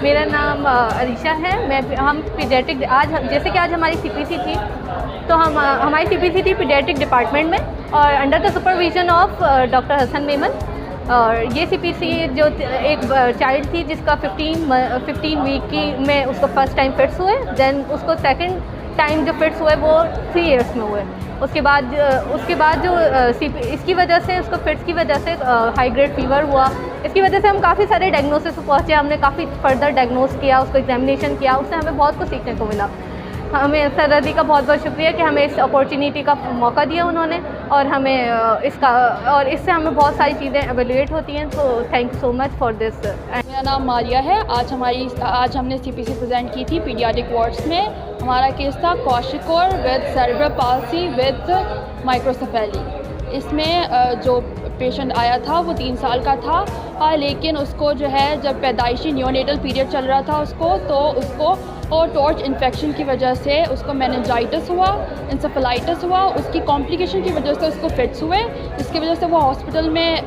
मेरा नाम अरीशा है। हम पीडियाट्रिक जैसे कि आज हमारी सीपीसी थी, तो हमारी सीपीसी थी पीडियाट्रिक डिपार्टमेंट में और under the supervision of doctor Hasan Memon. और ये सीपीसी जो एक चाइल्ड थी जिसका 15 वीक की में उसको फर्स्ट टाइम फिट्स हुए, देन उसको सेकंड टाइम जो फिट्स हुए वो 3 इयर्स में हुए। उसके बाद जो इसकी वजह से उसको फिट्स की वजह से हाई ग्रेड फीवर हुआ। इसकी वजह से हम काफ़ी सारे डायग्नोसिस पर पहुँचे, हमने काफ़ी फर्दर डायग्नोस किया, उसको एग्जामिनेशन किया, उससे हमें बहुत कुछ सीखने को मिला। हमें सरदी का बहुत बहुत शुक्रिया कि हमें इस अपॉर्चुनिटी का मौका दिया उन्होंने, और हमें इससे हमें बहुत सारी चीज़ें एवेल्यूएट होती हैं। तो thank you so much for this. मेरा नाम मारिया है। आज हमने सीपीसी प्रेजेंट की थी पीडियाट्रिक वार्ड्स में। हमारा केस था kwashiorkor with cerebral palsy with microcephaly. इसमें जो पेशेंट आया था वो 3 साल का था, लेकिन उसको जो है जब पैदाइशी नियोनेटल पीरियड चल रहा था उसको और टॉर्च इन्फेक्शन की वजह से उसको मेनिंजाइटिस हुआ, इंसेफेलाइटिस हुआ। उसकी कॉम्प्लिकेशन की वजह से उसको फिट्स हुए, जिसकी वजह से वो हॉस्पिटल में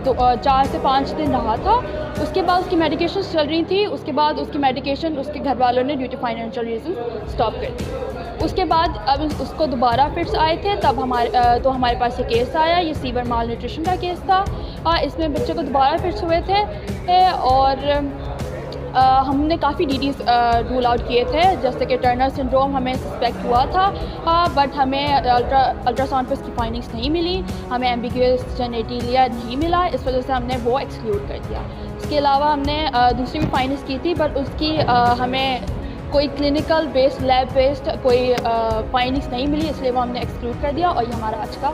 4 से 5 दिन रहा था। उसके बाद उसकी मेडिकेशन चल रही थी। उसके बाद उसकी मेडिकेशन उसके घर वालों ने due to financial reason stop कर दी। उसके बाद अब उसको दोबारा फिट्स आए थे, तब हमारे पास ये केस आया। ये सीवर माल न्यूट्रिशन का केस था। इसमें बच्चे को दोबारा फिट्स हुए थे और हमने काफ़ी DTs रूल आउट किए थे, जैसे कि टर्नर सिंड्रोम हमें सस्पेक्ट हुआ था, बट हमें अल्ट्रासाउंड पर इसकी फाइंडिंग्स नहीं मिली। हमें एम्बिग्यूअस जेनेटिलिया नहीं मिला, इस वजह से हमने वो एक्सक्लूड कर दिया। इसके अलावा हमने दूसरी भी फाइंडिंग्स की थी, बट उसकी हमें कोई क्लिनिकल बेस्ड लैब बेस्ड कोई फाइंडिंग्स नहीं मिली, इसलिए वो हमने एक्सक्लूड कर दिया। और ये हमारा आज का